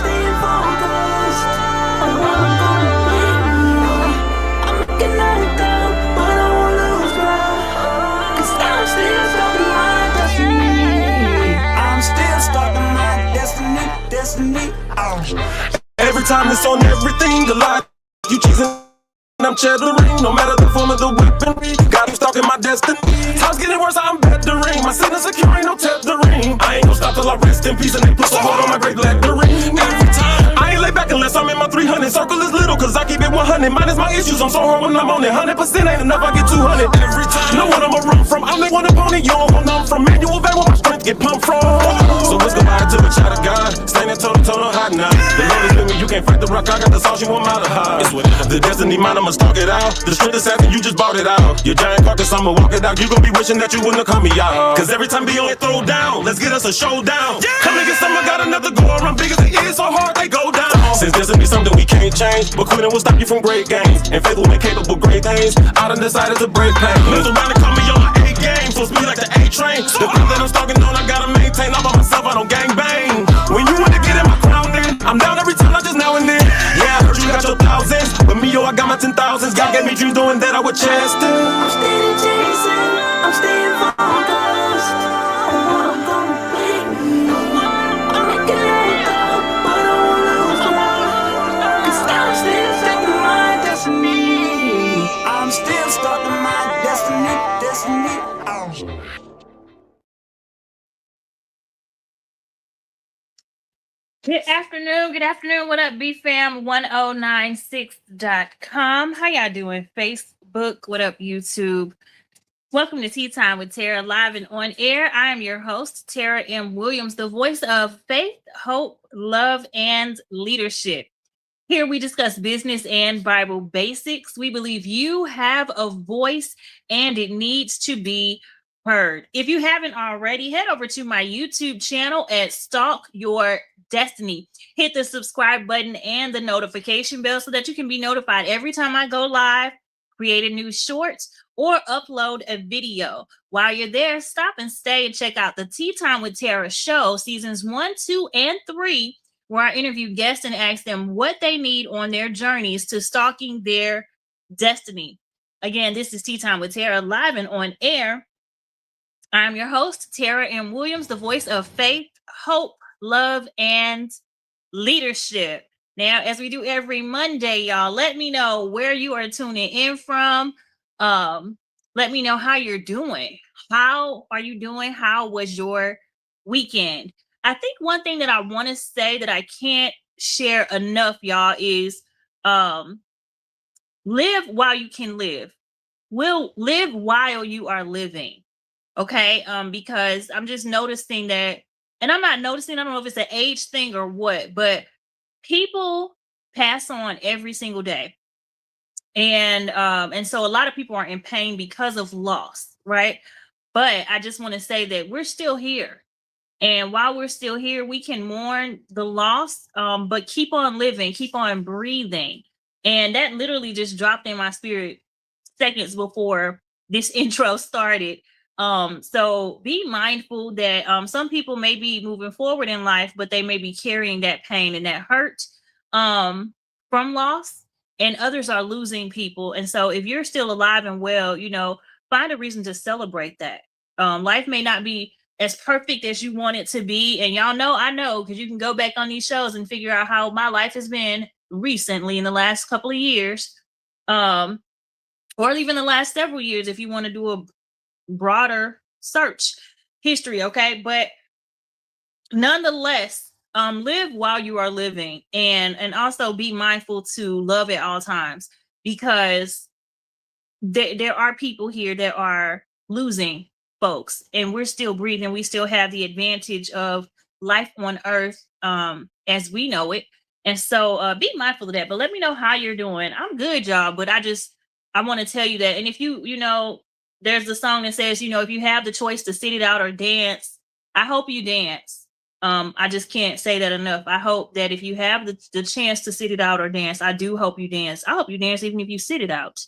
staying focused on what I'm gonna be. I'm looking at it down, but I won't lose ground. 'Cause I'm still stuck in my destiny. I'm still stuck in my destiny. Every time it's on everything, the lie you cheesing, I'm cheddering. No matter the form of the weaponry, got me stalking my destiny. Time's getting worse, I'm bettering. My sin is secure, ain't no tethering. I ain't gon' stop till I rest in peace and they put so hard on my grave lettering. Every time, I ain't lay back unless I'm in my 300. Circle is little, cause I keep it 100. Minus my issues, I'm so hard when I'm on it. 100% ain't enough, I get 200. Every time, know what I'ma run from. I make one opponent, you don't want none from. Manual vein where my strength get pumped from. So let's go by to a child of God. Standing toe to toe, no hot now. The Lord is with me, you can't fight the rock. I got the sauce, you want my to hide. The destiny mine, I'ma stalk it out. The strength assassin, you just bought it out. Your giant carcass, I'ma walk it out. You gon' be wishing that you wouldn't have caught me out. Cause every time Beyond throw down, let's get us a showdown. Come and get some, I got another go around. Big as it is, so hard they go down. Since destiny something we can't change, but quitting will stop you from great gains. And faith will make capable great things. I done decided to break pain. Lives around and call me on my A game. So speed like the A train. The thing that I'm stalking on, I gotta maintain. All by myself, I don't gang bang. When you wanna get in my crown, then I'm down every time, not just now and then. Yeah, I heard you got your thousands, but me, yo, I got my 10,000s. God gave me dreams doing that I would chase them. I'm steady chasing, I'm staying focused on what I'm gonna be. I'm looking at it down, but I won't lose ground. 'Cause I'm still stuck in my destiny. I'm still stuck in my destiny. Good afternoon. What up, BFam1096.com? How y'all doing? Facebook, what up, YouTube? Welcome to Tea Time with Tara, live and on air. I am your host, Tara M. Williams, the voice of faith, hope, love, and leadership. Here we discuss business and Bible basics. We believe you have a voice and it needs to be heard. If you haven't already, head over to my YouTube channel at Stalk Your Destiny. Hit the subscribe button and the notification bell so that you can be notified every time I go live, create a new short, or upload a video. While you're there, stop and stay and check out the Tea Time with Tara show, seasons 1, 2, and 3, where I interview guests and ask them what they need on their journeys to stalking their destiny. Again, this is Tea Time with Tara, live and on air. I'm your host, Tara M. Williams, the voice of faith, hope, love, and leadership. Now, as we do every Monday, y'all, let me know where you are tuning in from. Let me know how you're doing. How are you doing? How was your weekend? I think one thing that I want to say that I can't share enough, y'all, is live while you can live. Will live while you are living. Okay. Because I'm just noticing that, and I'm not noticing, I don't know if it's an age thing or what, but people pass on every single day. And so a lot of people are in pain because of loss, right? But I just want to say that we're still here. And while we're still here, we can mourn the loss, but keep on living, keep on breathing. And that literally just dropped in my spirit seconds before this intro started. So be mindful that some people may be moving forward in life, but they may be carrying that pain and that hurt from loss, and others are losing people. And so if you're still alive and well, find a reason to celebrate that. Life may not be as perfect as you want it to be. And y'all know, I know, because you can go back on these shows and figure out how my life has been recently in the last couple of years, or even the last several years, if you want to do a broader search history. Okay. But nonetheless, live while you are living, and also be mindful to love at all times, because there are people here that are losing folks, and we're still breathing. We still have the advantage of life on earth as we know it. And so be mindful of that. But let me know how you're doing. I'm good, y'all, but I want to tell you that. And if there's a song that says, if you have the choice to sit it out or dance, I hope you dance. I just can't say that enough. I hope that if you have the chance to sit it out or dance, I do hope you dance. I hope you dance even if you sit it out.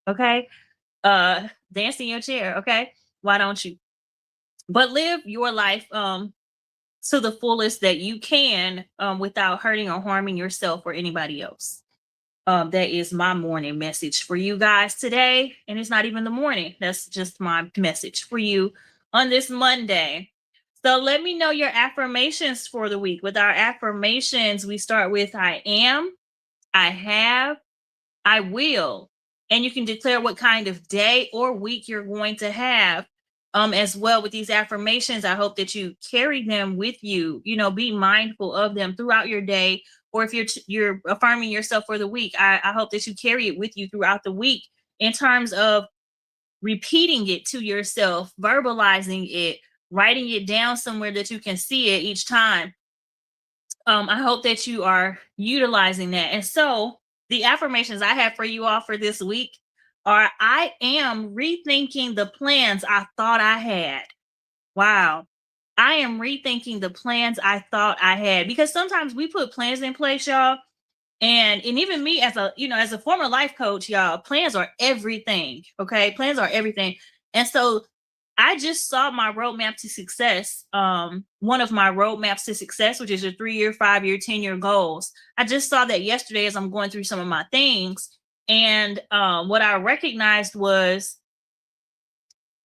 Okay. Dance in your chair. Okay. Why don't you? But live your life to the fullest that you can, without hurting or harming yourself or anybody else. That is my morning message for you guys today. And it's not even the morning. That's just my message for you on this Monday. So let me know your affirmations for the week. With our affirmations, we start with I am, I have, I will. And you can declare what kind of day or week you're going to have. As well with these affirmations, I hope that you carry them with you. You know, be mindful of them throughout your day. Or if you're affirming yourself for the week, I hope that you carry it with you throughout the week in terms of repeating it to yourself, verbalizing it, writing it down somewhere that you can see it each time. I hope that you are utilizing that. And so the affirmations I have for you all for this week are I am rethinking the plans I thought I had. Wow. I am rethinking the plans I thought I had, because sometimes we put plans in place, y'all. And even me as a former life coach, y'all, plans are everything. Okay. Plans are everything. And so I just saw my roadmap to success. One of my roadmaps to success, which is your 3-year, 5-year, 10-year goals. I just saw that yesterday as I'm going through some of my things. And what I recognized was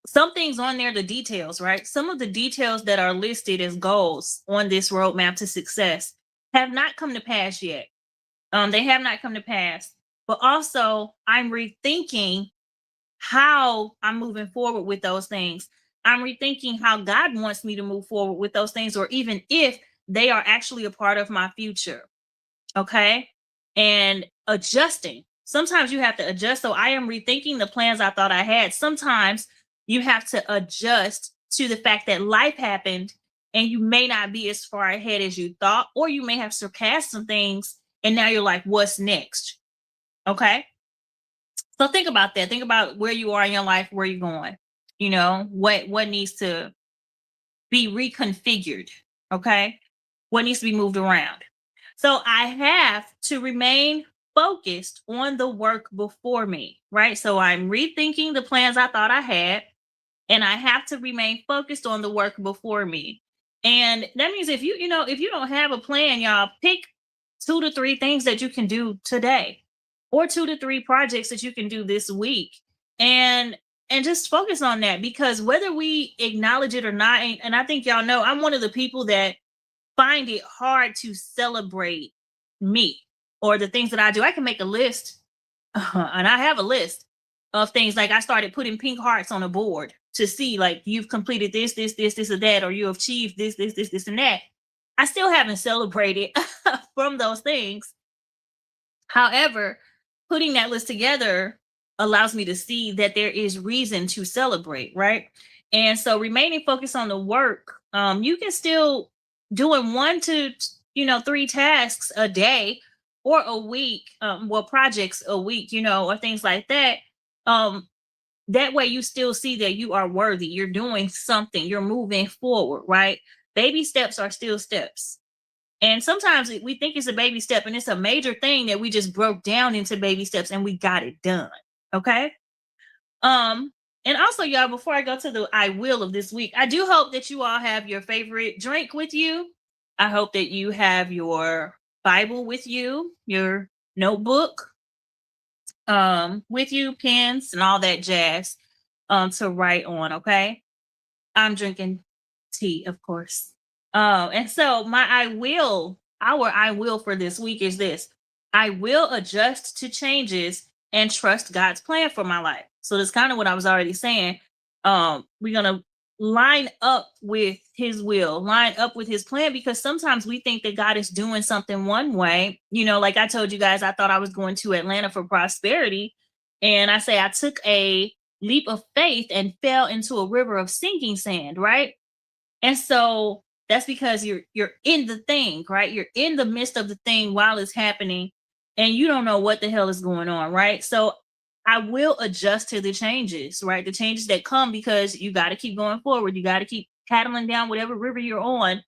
some things on there, the details, right? Some of the details that are listed as goals on this roadmap to success have not come to pass yet. They have not come to pass. But also, I'm rethinking how I'm moving forward with those things. I'm rethinking how God wants me to move forward with those things, or even if they are actually a part of my future. Okay. And adjusting. Sometimes you have to adjust. So I am rethinking the plans I thought I had. Sometimes you have to adjust to the fact that life happened and you may not be as far ahead as you thought, or you may have surpassed some things and now you're like, what's next? Okay. So think about that. Think about where you are in your life, where you're going. You know, what needs to be reconfigured. Okay. What needs to be moved around. So I have to remain focused on the work before me, right? So I'm rethinking the plans I thought I had, and I have to remain focused on the work before me. And that means if you don't have a plan, y'all, pick 2 to 3 things that you can do today, or 2 to 3 projects that you can do this week, and just focus on that, because whether we acknowledge it or not, and I think y'all know I'm one of the people that find it hard to celebrate me or the things that I do. I can make a list, and I have a list of things. Like I started putting pink hearts on a board to see, like, you've completed this, or that, or you have achieved this, and that. I still haven't celebrated from those things. However, putting that list together allows me to see that there is reason to celebrate, right? And so remaining focused on the work, you can still doing 1 to 3 tasks a day or a week, projects a week, or things like that. That way you still see that you are worthy. You're doing something, you're moving forward, right? Baby steps are still steps. And sometimes we think it's a baby step, and it's a major thing that we just broke down into baby steps and we got it done. Okay. And also, y'all, before I go to the I will of this week, I do hope that you all have your favorite drink with you. I hope that you have your Bible with you, your notebook with you, pens and all that jazz to write on. Okay. I'm drinking tea, of course. And so our I will for this week is this: I will adjust to changes and trust God's plan for my life. So that's kind of what I was already saying. We're going to line up with his will, line up with his plan, because sometimes we think that God is doing something one way. Like I told you guys, I thought I was going to Atlanta for prosperity. And I took a leap of faith and fell into a river of sinking sand, right? And so that's because you're in the thing, right? You're in the midst of the thing while it's happening, and you don't know what the hell is going on, right? So I will adjust to the changes, right? The changes that come, because you got to keep going forward. You got to keep paddling down whatever river you're on,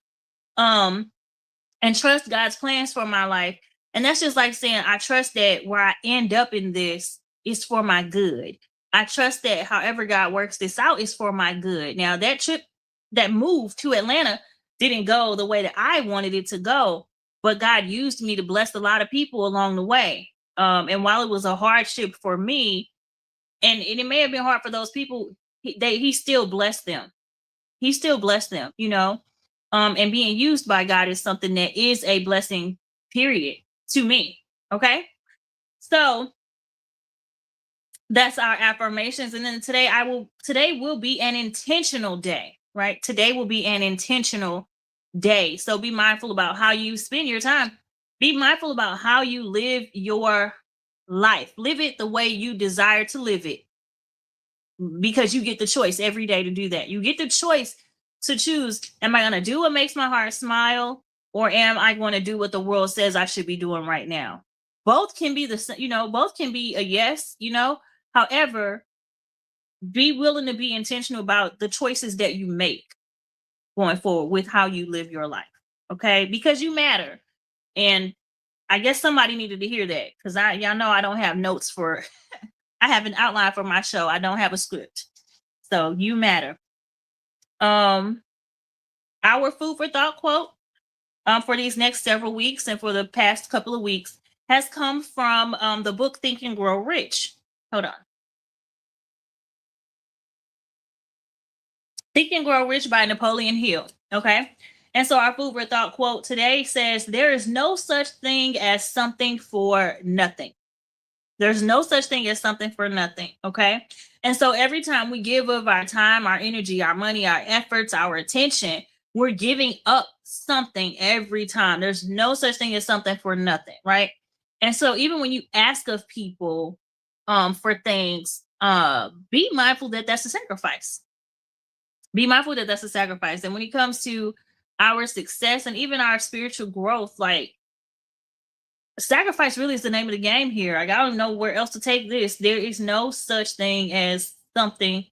and trust God's plans for my life. And that's just like saying, I trust that where I end up in this is for my good. I trust that however God works this out is for my good. Now, that move to Atlanta, didn't go the way that I wanted it to go, but God used me to bless a lot of people along the way. And while it was a hardship for me, and it may have been hard for those people, he still blessed them. He still blessed them, you know. And being used by God is something that is a blessing, period, to me. Okay. So that's our affirmations. And then today will be an intentional day, right? Today will be an intentional day. So be mindful about how you spend your time. Be mindful about how you live your life. Live it the way you desire to live it, because you get the choice every day to do that. You get the choice to choose, am I going to do what makes my heart smile, or am I going to do what the world says I should be doing right now? Both can be both can be a yes, However, be willing to be intentional about the choices that you make going forward with how you live your life. Okay? Because you matter. And I guess somebody needed to hear that, because y'all know I don't have notes for I have an outline for my show. I don't have a script. So you matter. Our food for thought quote for these next several weeks and for the past couple of weeks has come from the book Think and Grow Rich. Hold on. Think and Grow Rich by Napoleon Hill. Okay. And so our food for thought quote today says, there is no such thing as something for nothing. There's no such thing as something for nothing. Okay. And so every time we give of our time, our energy, our money, our efforts, our attention, we're giving up something every time. There's no such thing as something for nothing. Right. And so even when you ask of people for things, be mindful that that's a sacrifice. Be mindful that that's a sacrifice. And when it comes to our success and even our spiritual growth, like, sacrifice really is the name of the game here. Like, I don't know where else to take this. There is no such thing as something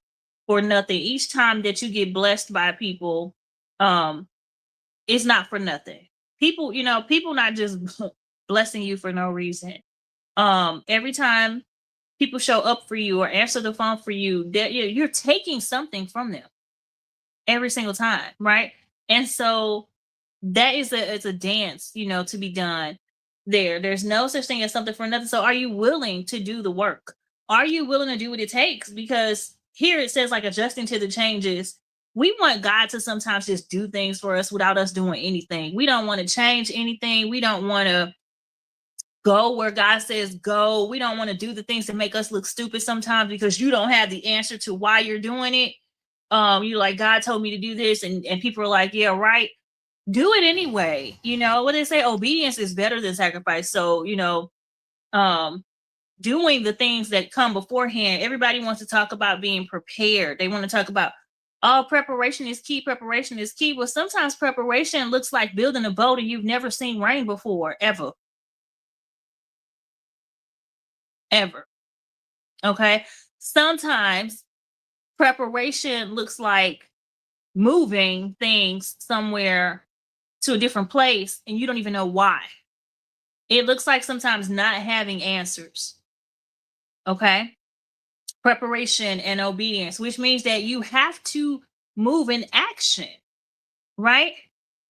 for nothing. Each time that you get blessed by people, it's not for nothing. People not just blessing you for no reason. Every time people show up for you or answer the phone for you, you're taking something from them every single time, right? And so that is it's a dance, to be done there. There's no such thing as something for nothing. So are you willing to do the work? Are you willing to do what it takes? Because here it says, like, adjusting to the changes. We want God to sometimes just do things for us without us doing anything. We don't want to change anything. We don't want to go where God says go. We don't want to do the things that make us look stupid sometimes because you don't have the answer to why you're doing it. You're like, God told me to do this, and people are like, yeah, right. Do it anyway. What they say, obedience is better than sacrifice. So, doing the things that come beforehand. Everybody wants to talk about being prepared. They want to talk about, preparation is key. Preparation is key. Well, sometimes preparation looks like building a boat and you've never seen rain before, ever. Okay. Sometimes preparation looks like moving things somewhere to a different place and you don't even know why. It looks like sometimes not having answers. Okay. Preparation and obedience, which means that you have to move in action, right?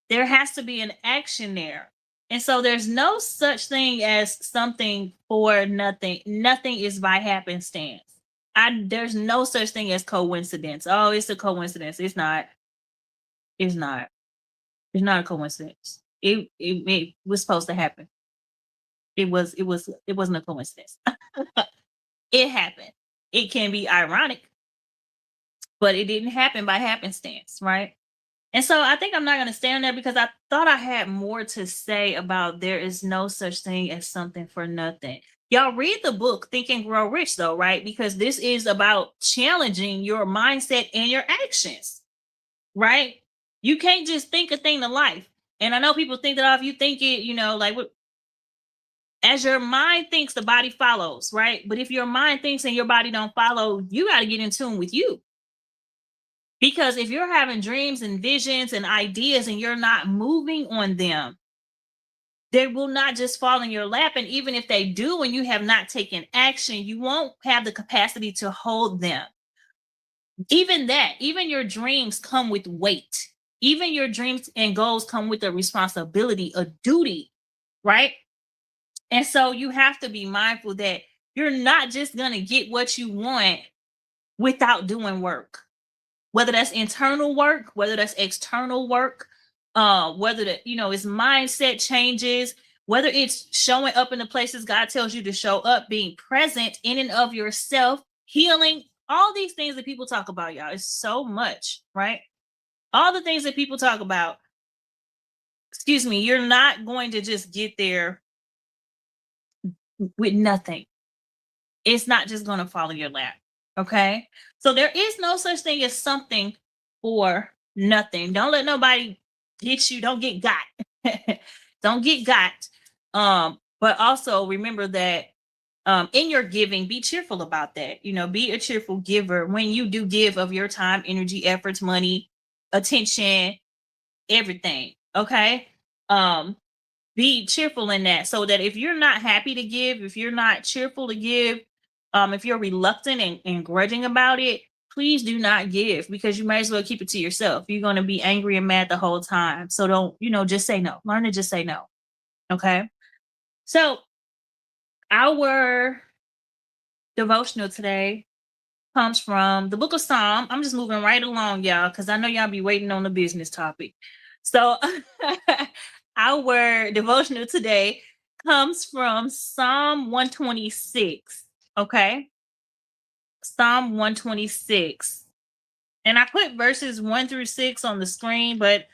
There has to be an action there. And so there's no such thing as something for nothing. Nothing is by happenstance. There's no such thing as coincidence. Oh, it's a coincidence. It's not. It's not. It's not a coincidence. It was supposed to happen. It wasn't a coincidence. It happened. It can be ironic, but it didn't happen by happenstance, right? And so I think I'm not going to stay on there because I thought I had more to say about there is no such thing as something for nothing. Y'all read the book Think and Grow Rich, though, right? Because this is about challenging your mindset and your actions, right? You can't just think a thing to life. And I know people think that if you think it, like, as your mind thinks, the body follows, right? But if your mind thinks and your body don't follow, you got to get in tune with you. Because if you're having dreams and visions and ideas and you're not moving on them, they will not just fall in your lap. And even if they do and you have not taken action, you won't have the capacity to hold them. Even your dreams come with weight. Even your dreams and goals come with a responsibility, a duty, right? And so you have to be mindful that you're not just going to get what you want without doing work, whether that's internal work, whether that's external work, whether that, it's mindset changes, whether it's showing up in the places God tells you to show up, being present in and of yourself, healing, all these things that people talk about, y'all. It's so much, right? All the things that people talk about, you're not going to just get there with nothing. It's not just going to fall in your lap. Okay. So there is no such thing as something for nothing. Don't let nobody get you. Don't get got. Don't get got. But also remember that in your giving, be cheerful about that. Be a cheerful giver when you do give of your time, energy, efforts, money, attention, everything. Okay. Be cheerful in that, so that if you're not happy to give, if you're not cheerful to give, if you're reluctant and grudging about it, please do not give, because you might as well keep it to yourself. You're going to be angry and mad the whole time. So don't, just say no. Learn to just say no. Okay. So our devotional today comes from the book of Psalm. I'm just moving right along, y'all, because I know y'all be waiting on the business topic. So our devotional today comes from Psalm 126. Okay. Psalm 126. And I put verses 1 through 6 on the screen, but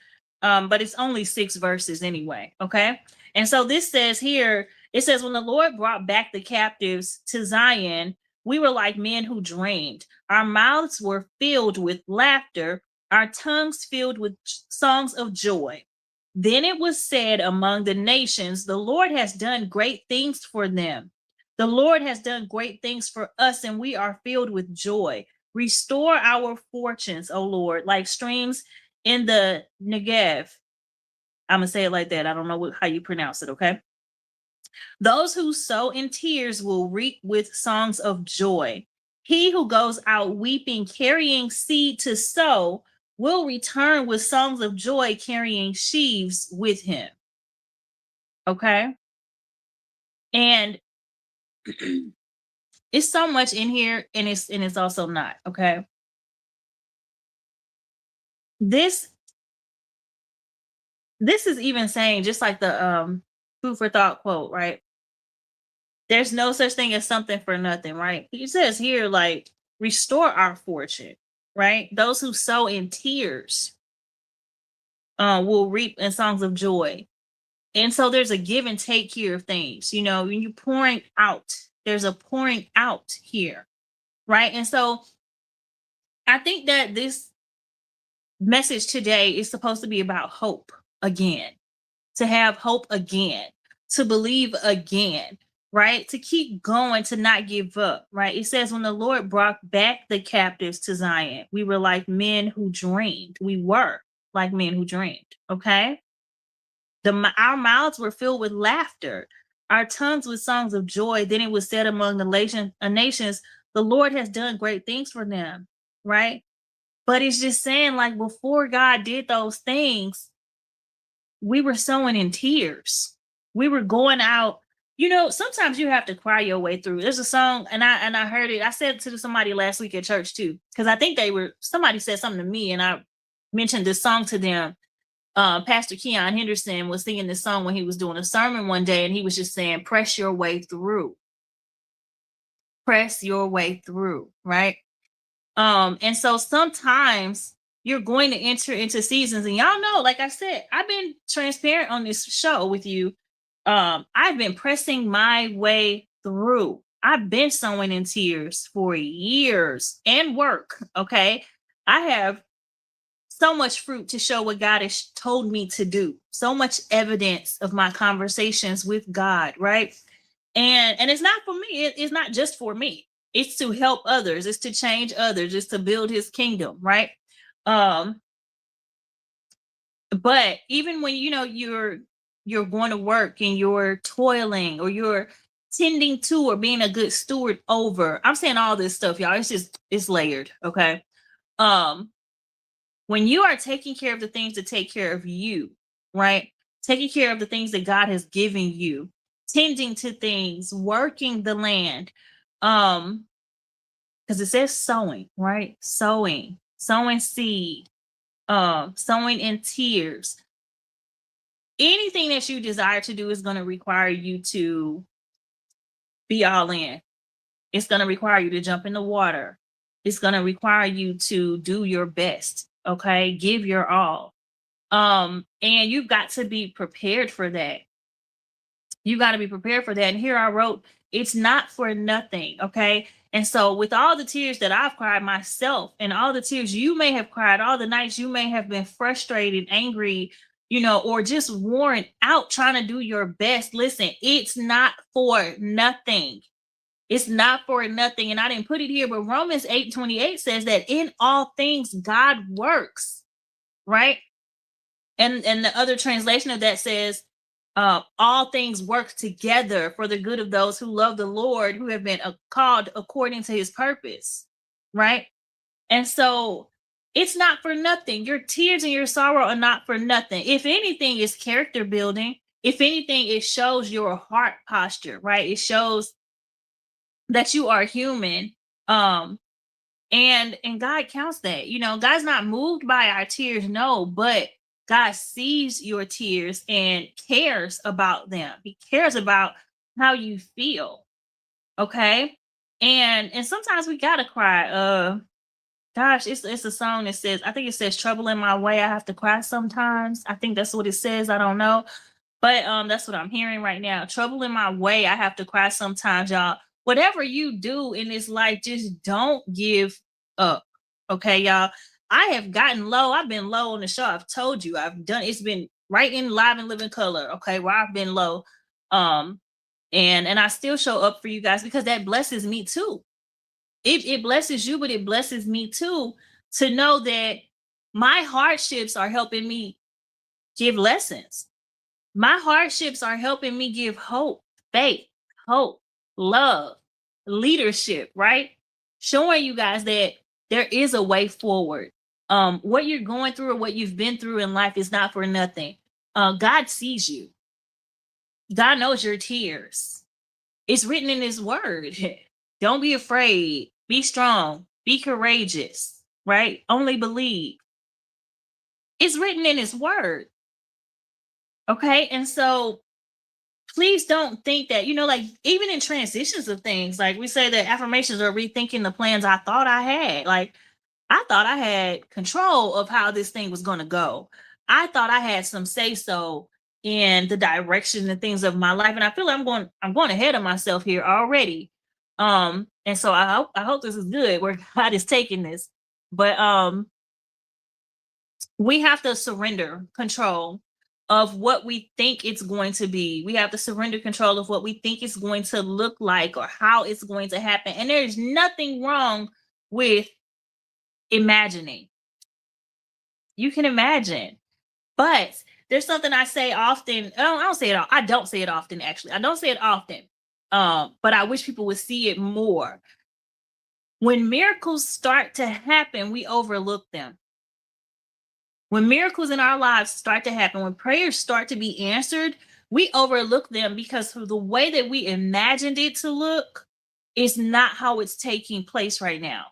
it's only 6 verses anyway. Okay. And so this says here, it says, when the Lord brought back the captives to Zion, we were like men who dreamed. Our mouths were filled with laughter, our tongues filled with songs of joy. Then it was said among the nations, the Lord has done great things for them. The Lord has done great things for us, and we are filled with joy. Restore our fortunes, O Lord, like streams in the Negev. I'm going to say it like that. I don't know how you pronounce it, okay? Those who sow in tears will reap with songs of joy. He who goes out weeping, carrying seed to sow, will return with songs of joy, carrying sheaves with him. Okay? And it's so much in here, and it's also not, okay? This is even saying, just like the food for thought quote, right? There's no such thing as something for nothing, right? He says here, like, restore our fortune, right? Those who sow in tears will reap in songs of joy. And so there's a give and take here of things, when you're pouring out, there's a pouring out here, right? And so I think that this message today is supposed to be about hope again, to have hope again, to believe again, right? To keep going, to not give up, right? It says, when the Lord brought back the captives to Zion, we were like men who dreamed. We were like men who dreamed, okay? Our mouths were filled with laughter, our tongues with songs of joy. Then it was said among the nations, the Lord has done great things for them, right? But it's just saying, like, before God did those things, we were sowing in tears. We were going out. Sometimes you have to cry your way through. There's a song, and I heard it. I said it to somebody last week at church too, because I think somebody said something to me, and I mentioned this song to them. Pastor Keon Henderson was singing this song when he was doing a sermon one day, and he was just saying, press your way through. Press your way through, right? And so sometimes you're going to enter into seasons, and y'all know, like I said, I've been transparent on this show with you. I've been pressing my way through. I've been sowing in tears for years and work. Okay. I have so much fruit to show what God has told me to do. So much evidence of my conversations with God, right? And it's not for me. It's not just for me. It's to help others. It's to change others. It's to build his kingdom, right? But even when you're going to work and you're toiling, or you're tending to, or being a good steward over, I'm saying all this stuff, y'all. It's layered, okay? When you are taking care of the things that take care of you, right? Taking care of the things that God has given you, tending to things, working the land. Because it says sowing, right? Sowing seed, sowing in tears. Anything that you desire to do is going to require you to be all in. It's going to require you to jump in the water. It's going to require you to do your best. Okay. Give your all. And you've got to be prepared for that. You got to be prepared for that. And here I wrote, it's not for nothing. Okay. And so with all the tears that I've cried myself and all the tears you may have cried, all the nights you may have been frustrated, angry, or just worn out trying to do your best. Listen, it's not for nothing. It's not for nothing. And I didn't put it here, but Romans 8:28 says that in all things, God works, right? And the other translation of that says, all things work together for the good of those who love the Lord, who have been called according to his purpose, right? And so it's not for nothing. Your tears and your sorrow are not for nothing. If anything, it's character building. If anything, it shows your heart posture, right? It shows that you are human. And God counts that. God's not moved by our tears, no, but God sees your tears and cares about them. He cares about how you feel. Okay. And sometimes we gotta cry. Gosh, it's a song that says, I think it says trouble in my way, I have to cry sometimes. I think that's what it says. I don't know. But that's what I'm hearing right now. Trouble in my way, I have to cry sometimes, y'all. Whatever you do in this life, just don't give up. Okay, y'all. I have gotten low. I've been low on the show. I've told you. It's been right in live and living color, okay, where I've been low. And I still show up for you guys because that blesses me too. It blesses you, but it blesses me too, to know that my hardships are helping me give lessons. My hardships are helping me give hope, faith, love, leadership, right? Showing you guys that there is a way forward. What you're going through or what you've been through in life is not for nothing. God sees you. God knows your tears. It's written in his word. Don't be afraid. Be strong. Be courageous, right? Only believe. It's written in his word. Okay. And so please don't think that, like even in transitions of things, like we say that affirmations are rethinking the plans I thought I had. Like I thought I had control of how this thing was going to go. I thought I had some say so in the direction and things of my life. And I feel like I'm going ahead of myself here already. And so I hope this is good where God is taking this. But we have to surrender control of what we think it's going to be. We have to surrender control of what we think it's going to look like or how it's going to happen. And there's nothing wrong with imagining. You can imagine. But there's something I say often. I don't say it. I don't say it often, actually. I don't say it often. But I wish people would see it more. When miracles start to happen, we overlook them. When miracles in our lives start to happen, when prayers start to be answered, we overlook them because of the way that we imagined it to look is not how it's taking place right now.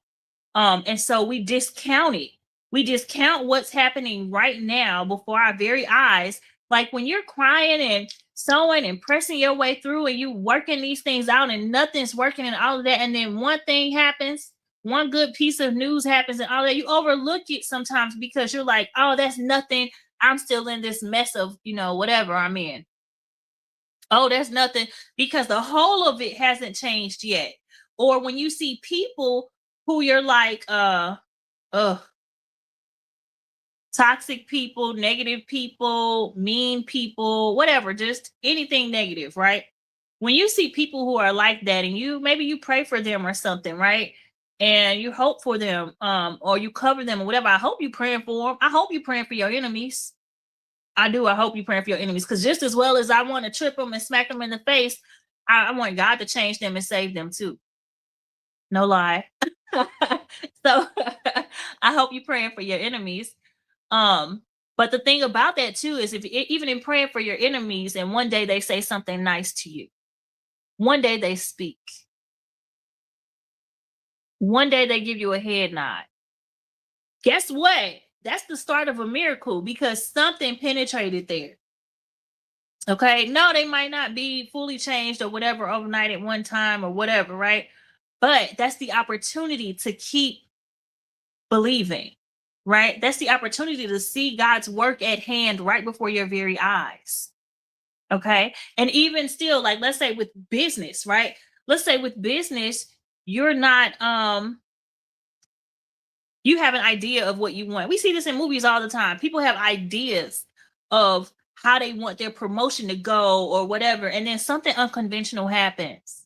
And so we discount it. We discount what's happening right now before our very eyes. Like when you're crying and sewing and pressing your way through and you working these things out and nothing's working and all of that. And then one thing happens, one good piece of news happens and all that, you overlook it sometimes because you're like, oh, that's nothing. I'm still in this mess of, whatever I'm in. Oh, that's nothing because the whole of it hasn't changed yet. Or when you see people who you're like, toxic people, negative people, mean people, whatever, just anything negative, right? When you see people who are like that and maybe you pray for them or something, right? And you hope for them, or you cover them or whatever. I hope you're praying for them. I hope you're praying for your enemies. I do. I hope you're praying for your enemies because just as well as I want to trip them and smack them in the face, I want God to change them and save them too. No lie. So I hope you're praying for your enemies. But the thing about that too is if even in praying for your enemies and one day they say something nice to you, one day they speak, one day they give you a head nod. Guess what? That's the start of a miracle because something penetrated there. Okay. No, they might not be fully changed or whatever overnight at one time or whatever, right? But that's the opportunity to keep believing, right? That's the opportunity to see God's work at hand right before your very eyes. Okay. And even still, like, let's say with business, right? Let's say with business, you're not, you have an idea of what you want. We see this in movies all the time. People have ideas of how they want their promotion to go or whatever. And then something unconventional happens.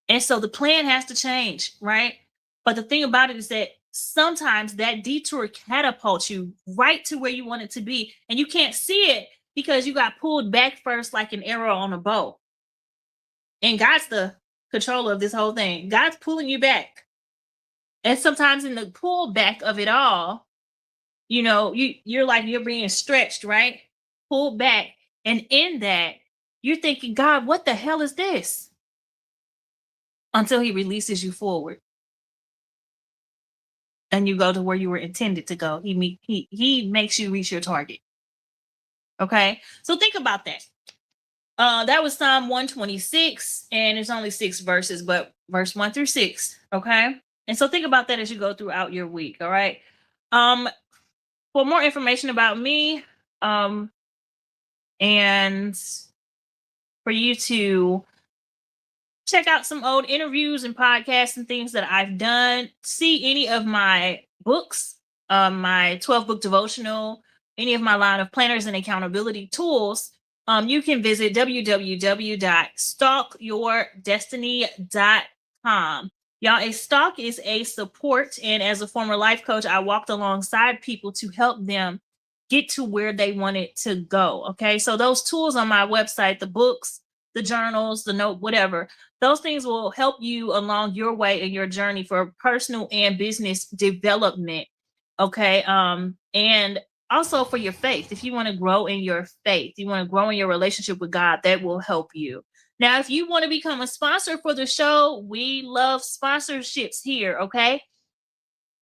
And so the plan has to change, right? But the thing about it is that sometimes that detour catapults you right to where you want it to be. And you can't see it because you got pulled back first like an arrow on a bow. And God's the controller of this whole thing. God's pulling you back. And sometimes in the pullback of it all, you know, you're like you're being stretched, right? Pulled back. And in that, you're thinking, God, what the hell is this? Until he releases you forward. And you go to where you were intended to go. He makes you reach your target. Okay? So think about that. That was Psalm 126, and it's only 6 verses, but verse 1 through 6. Okay? And so think about that as you go throughout your week. All right. For more information about me, and for you to check out some old interviews and podcasts and things that I've done, see any of my books, my 12-book devotional, any of my line of planners and accountability tools, you can visit www.stalkyourdestiny.com. Y'all, a stalk is a support, and as a former life coach, I walked alongside people to help them get to where they wanted to go. Okay, so those tools on my website, the books, the journals, the note, whatever, those things will help you along your way in your journey for personal and business development. Okay, and also for your faith. If you want to grow in your faith, you want to grow in your relationship with God, that will help you. Now, if you want to become a sponsor for the show, we love sponsorships here, okay?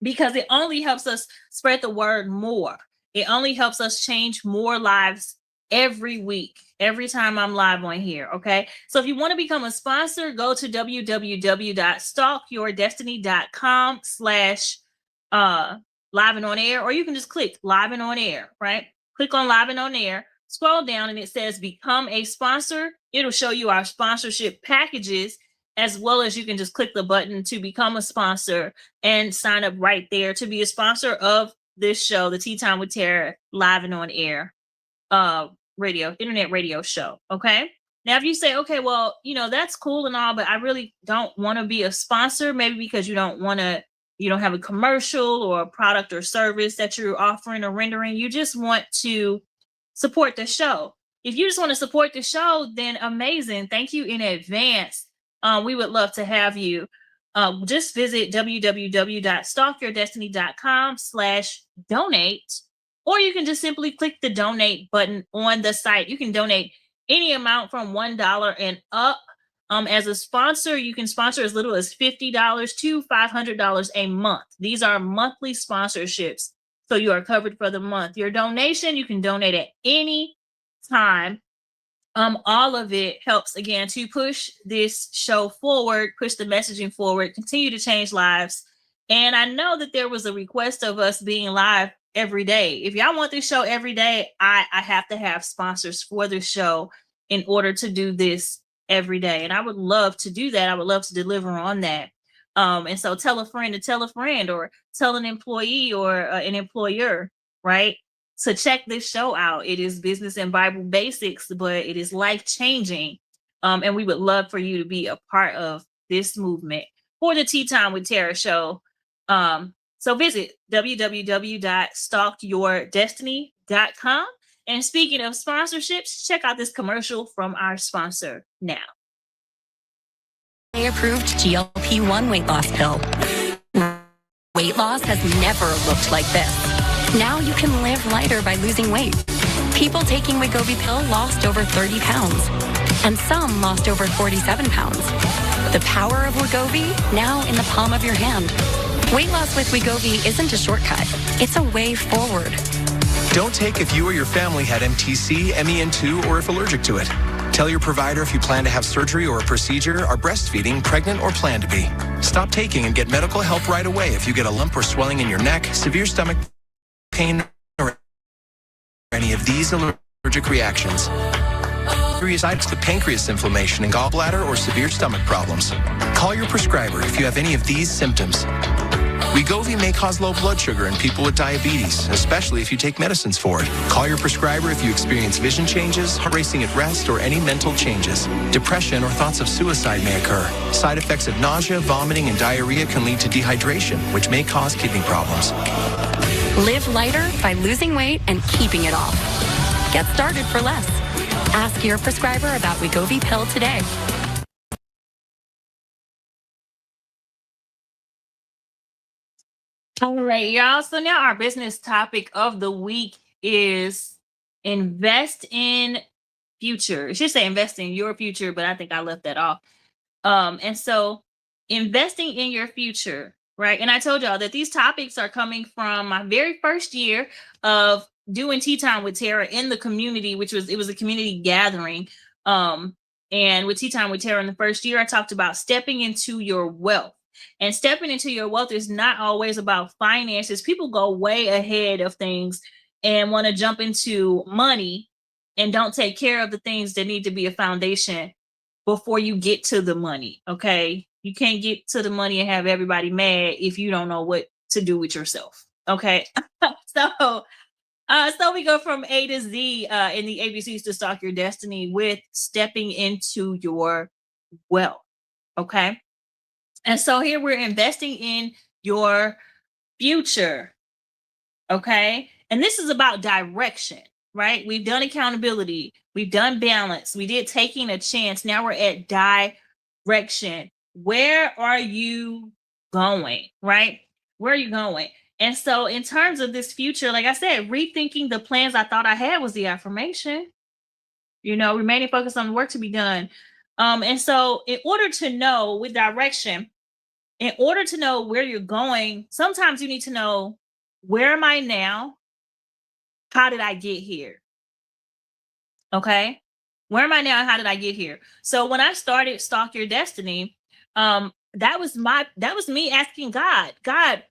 Because it only helps us spread the word more. It only helps us change more lives every week, every time I'm live on here, okay? So if you want to become a sponsor, go to www.stalkyourdestiny.com/live and on air, or you can just click live and on air, right? Click on live and on air, scroll down, and it says become a sponsor. It'll show you our sponsorship packages, as well as you can just click the button to become a sponsor and sign up right there to be a sponsor of this show, the Tea Time with Tara live and on air internet radio show. Okay. Now, if you say, okay, well, you know, that's cool and all, but I really don't want to be a sponsor, maybe because you don't have a commercial or a product or service that you're offering or rendering. You just want to support the show. If you just want to support the show, then amazing. Thank you in advance. We would love to have you. Just visit www.stalkyourdestiny.com/donate, or you can just simply click the donate button on the site. You can donate any amount from $1 and up. As a sponsor, you can sponsor as little as $50 to $500 a month. These are monthly sponsorships, so you are covered for the month. Your donation, you can donate at any time. All of it helps, again, to push this show forward, push the messaging forward, continue to change lives. And I know that there was a request of us being live every day. If y'all want this show every day, I have to have sponsors for the show in order to do this every day. And I would love to do that. I would love to deliver on that. And so tell a friend to tell a friend, or tell an employee or an employer, right, to check this show out. It is business and Bible basics, but it is life-changing. And we would love for you to be a part of this movement for the Tea Time with Tara show. So visit www.stalkyourdestiny.com. And speaking of sponsorships, check out this commercial from our sponsor now. Approved GLP-1 weight loss pill. Weight loss has never looked like this. Now you can live lighter by losing weight. People taking Wegovy pill lost over 30 pounds, and some lost over 47 pounds. The power of Wegovy now in the palm of your hand. Weight loss with Wegovy isn't a shortcut. It's a way forward. Don't take if you or your family had MTC, MEN2, or if allergic to it. Tell your provider if you plan to have surgery or a procedure, are breastfeeding, pregnant, or plan to be. Stop taking and get medical help right away if you get a lump or swelling in your neck, severe stomach pain, or any of these allergic reactions. Serious items to pancreas inflammation and gallbladder or severe stomach problems. Call your prescriber if you have any of these symptoms. Wegovy may cause low blood sugar in people with diabetes, especially if you take medicines for it. Call your prescriber if you experience vision changes, heart racing at rest, or any mental changes. Depression or thoughts of suicide may occur. Side effects of nausea, vomiting, and diarrhea can lead to dehydration, which may cause kidney problems. Live lighter by losing weight and keeping it off. Get started for less. Ask your prescriber about Wegovy pill today. All right, y'all. So now our business topic of the week is invest in future. It should say invest in your future, but I think I left that off. And so investing in your future, right? And I told y'all that these topics are coming from my very first year of doing Tea Time with Tara in the community, it was a community gathering. And with Tea Time with Tara in the first year, I talked about stepping into your wealth. And stepping into your wealth is not always about finances. People go way ahead of things and want to jump into money and don't take care of the things that need to be a foundation before you get to the money. Okay. You can't get to the money and have everybody mad if you don't know what to do with yourself. Okay. So we go from A to Z in the ABCs to Stalk Your Destiny with stepping into your wealth. Okay. And so here we're investing in your future. Okay. And this is about direction, right? We've done accountability. We've done balance. We did taking a chance. Now we're at direction. Where are you going, right? Where are you going? And so in terms of this future, like I said, rethinking the plans I thought I had was the affirmation, remaining focused on the work to be done. And so in order to know with direction, in order to know where you're going, sometimes you need to know, where am I now? How did I get here? Okay. Where am I now? And how did I get here? So when I started Stalk Your Destiny, that was me asking God,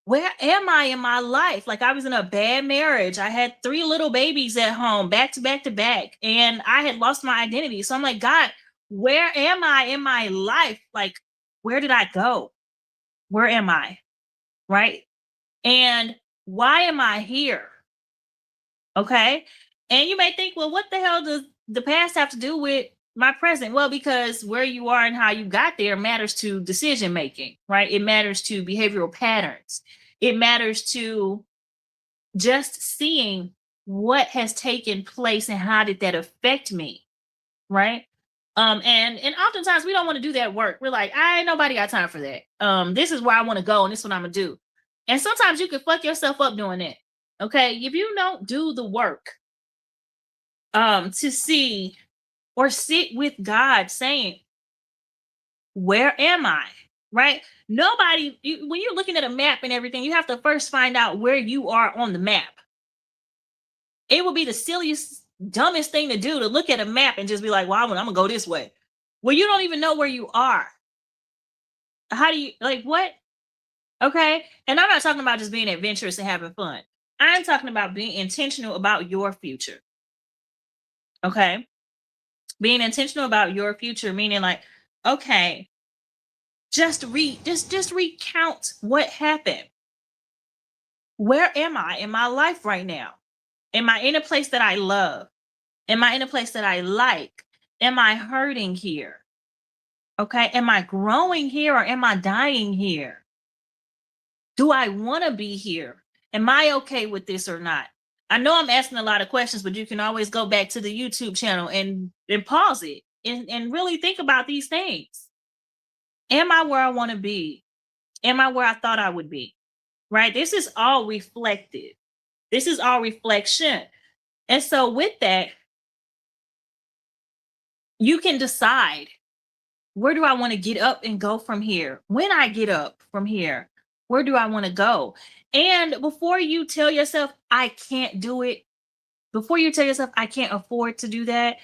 where am I in my life? Like, I was in a bad marriage. I had 3 little babies at home, back to back to back, and I had lost my identity. So I'm like, God, where am I in my life? Like, where did I go? Where am I? Right? And why am I here? Okay. And you may think, well, what the hell does the past have to do with my present? Well, because where you are and how you got there matters to decision making, right? It matters to behavioral patterns. It matters to just seeing what has taken place and how did that affect me, right? And oftentimes we don't want to do that work. We're like, I ain't nobody got time for that. This is where I want to go, and this is what I'm gonna do. And sometimes you can fuck yourself up doing that. Okay. If you don't do the work to see or sit with God saying, where am I? Right? When you're looking at a map and everything, you have to first find out where you are on the map. It would be the silliest, dumbest thing to do, to look at a map and just be like, well, I'm gonna go this way. Well, you don't even know where you are. How do you, like, what? Okay. And I'm not talking about just being adventurous and having fun. I'm talking about being intentional about your future. Okay. Being intentional about your future, meaning like, okay, just recount what happened. Where am I in my life right now? Am I in a place that I love? Am I in a place that I like? Am I hurting here? Okay. Am I growing here or am I dying here? Do I want to be here? Am I okay with this or not? I know I'm asking a lot of questions, but you can always go back to the YouTube channel and pause it and really think about these things. Am I where I want to be? Am I where I thought I would be? Right? This is all reflective. This is all reflection. And so with that, you can decide, where do I want to get up and go from here? When I get up from here, where do I want to go? And before you tell yourself, I can't do it, before you tell yourself, I can't afford to do that,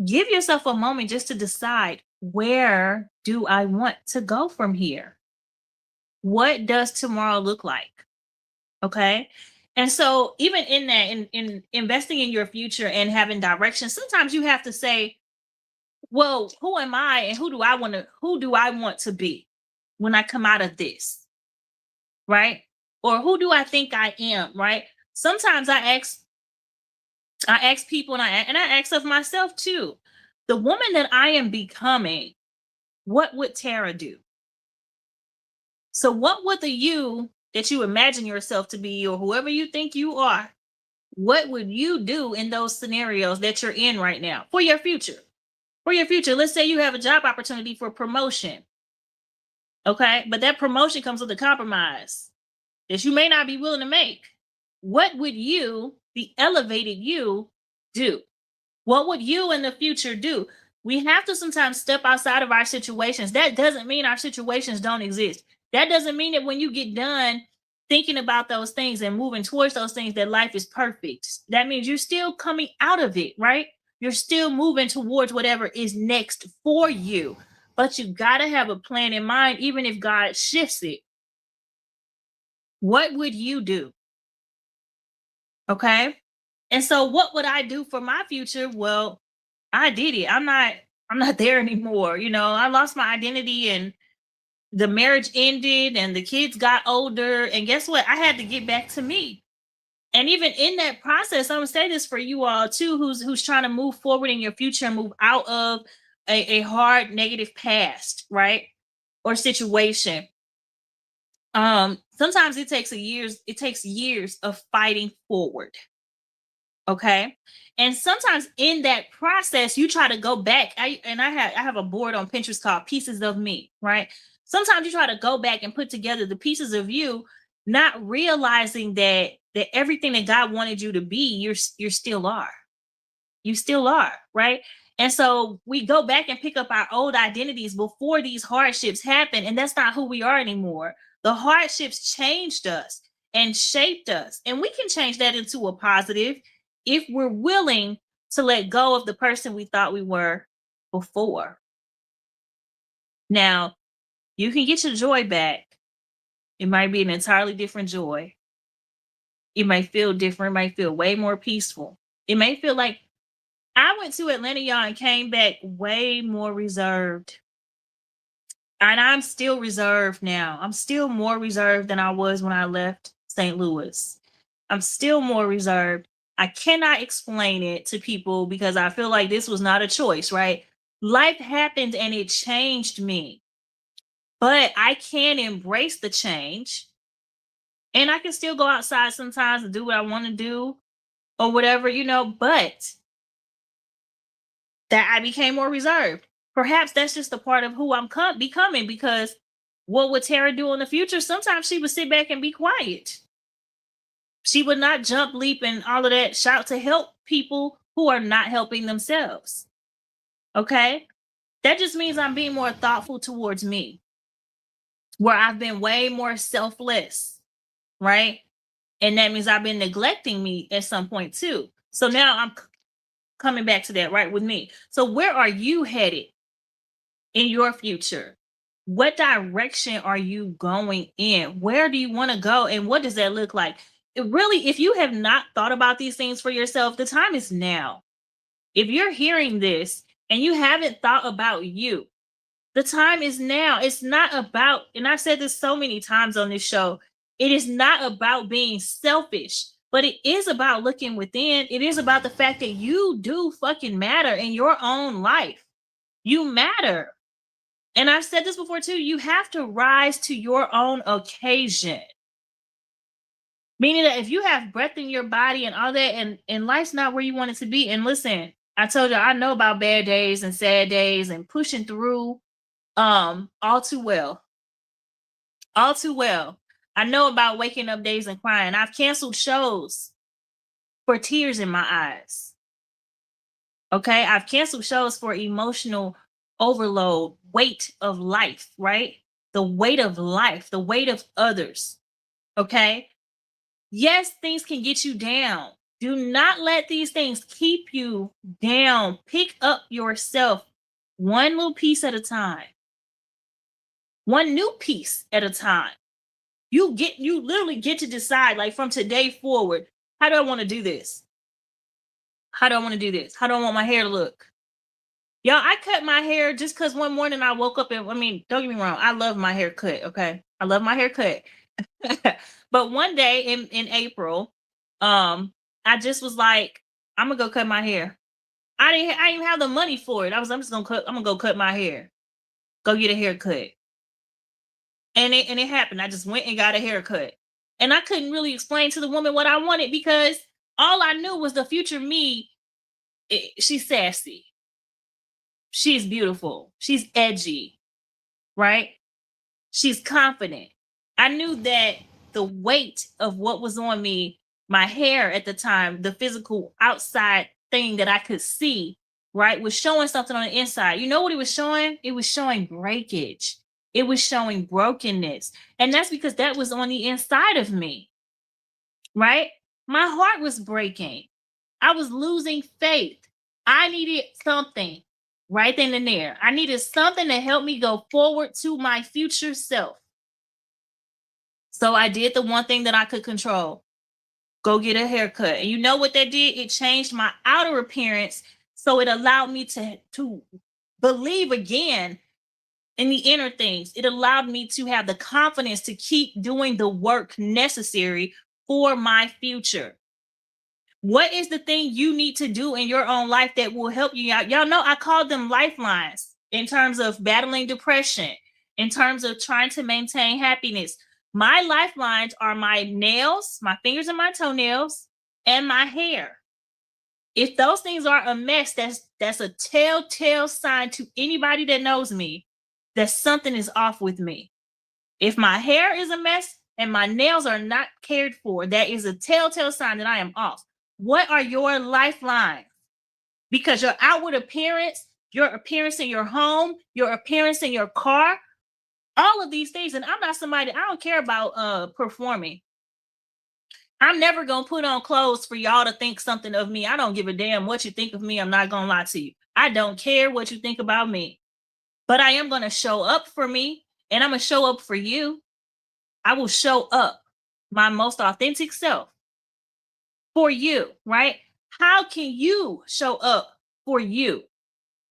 give yourself a moment just to decide, where do I want to go from here? What does tomorrow look like? Okay. And so even in that, in investing in your future and having direction, sometimes you have to say, well, who am I and who do I want to be when I come out of this? Right? Or who do I think I am? Right? Sometimes I ask people, and I ask of myself too, the woman that I am becoming, what would Tara do? So what would the you that you imagine yourself to be, or whoever you think you are, what would you do in those scenarios that you're in right now for your future? For your future, let's say you have a job opportunity for promotion. Okay, but that promotion comes with a compromise that you may not be willing to make. What would you, the elevated you, do? What would you in the future do? We have to sometimes step outside of our situations. That doesn't mean our situations don't exist. That doesn't mean that when you get done thinking about those things and moving towards those things, that life is perfect. That means you're still coming out of it, right? You're still moving towards whatever is next for you. But you got to have a plan in mind, even if God shifts it. What would you do? Okay. And so what would I do for my future? Well, I did it. I'm not there anymore. You know, I lost my identity and the marriage ended and the kids got older. And guess what? I had to get back to me. And even in that process, I'm gonna say this for you all too, who's trying to move forward in your future and move out of a hard negative past, right? Or situation. Sometimes it takes years of fighting forward. Okay. And sometimes in that process, you try to go back. I have a board on Pinterest called Pieces of Me, right? Sometimes you try to go back and put together the pieces of you, not realizing that everything that God wanted you to be, you still are. You still are, right? And so we go back and pick up our old identities before these hardships happen, and that's not who we are anymore. The hardships changed us and shaped us, and we can change that into a positive if we're willing to let go of the person we thought we were before. Now, you can get your joy back. It might be an entirely different joy. It might feel different. It might feel way more peaceful. It may feel like, I went to Atlanta, y'all, and came back way more reserved. And I'm still reserved now. I'm still more reserved than I was when I left St. Louis. I'm still more reserved. I cannot explain it to people because I feel like this was not a choice, right? Life happened and it changed me. But I can embrace the change. And I can still go outside sometimes and do what I want to do or whatever, but that I became more reserved. Perhaps that's just a part of who I'm becoming, because what would Tara do in the future? Sometimes she would sit back and be quiet. She would not jump, leap, and all of that, shout to help people who are not helping themselves. Okay? That just means I'm being more thoughtful towards me, where I've been way more selfless, right? And that means I've been neglecting me at some point too. So now I'm coming back to that, right, with me. So where are you headed in your future? What direction are you going in? Where do you want to go? And what does that look like? Really, if you have not thought about these things for yourself, the time is now. If you're hearing this and you haven't thought about you, the time is now. It's not about, and I've said this so many times on this show, it is not about being selfish, but it is about looking within. It is about the fact that you do fucking matter in your own life. You matter. And I've said this before too, you have to rise to your own occasion. Meaning that if you have breath in your body and all that, and life's not where you want it to be. And listen, I told you, I know about bad days and sad days and pushing through all too well. All too well. I know about waking up days and crying. I've canceled shows for tears in my eyes. Okay, I've canceled shows for emotional overload, weight of life, right? The weight of life, the weight of others. Okay. Yes, things can get you down. Do not let these things keep you down. Pick up yourself one little piece at a time, one new piece at a time. You literally get to decide, like, from today forward, how do I want to do this? How do I want to do this? How do I want my hair to look? Y'all, I cut my hair just because one morning I woke up and, I mean, don't get me wrong, I love my haircut, okay? I love my haircut. But one day in April, I just was like, I'm gonna go cut my hair. I didn't even have the money for it. I'm gonna go cut my hair. Go get a haircut. And it happened. I just went and got a haircut. And I couldn't really explain to the woman what I wanted because all I knew was the future me. She's sassy. She's beautiful. She's edgy, right? She's confident. I knew that the weight of what was on me, my hair at the time, the physical outside thing that I could see, right, was showing something on the inside. You know what it was showing? It was showing breakage. It was showing brokenness. And that's because that was on the inside of me, right? My heart was breaking. I was losing faith. I needed something right then and there. I needed something to help me go forward to my future self. So I did the one thing that I could control. Go get a haircut. And you know what that did? It changed my outer appearance. So it allowed me to believe again in the inner things. It allowed me to have the confidence to keep doing the work necessary for my future. What is the thing you need to do in your own life that will help you out? Y'all know I call them lifelines in terms of battling depression, in terms of trying to maintain happiness. My lifelines are my nails, my fingers and my toenails, and my hair. If those things are a mess, that's a telltale sign to anybody that knows me that something is off with me. If my hair is a mess and my nails are not cared for, that is a telltale sign that I am off. What are your lifelines? Because your outward appearance, your appearance in your home, your appearance in your car, all of these things, and I'm not somebody, I don't care about performing. I'm never going to put on clothes for y'all to think something of me. I don't give a damn what you think of me. I'm not going to lie to you. I don't care what you think about me. But I am going to show up for me, and I'm going to show up for you. I will show up my most authentic self for you, right? How can you show up for you?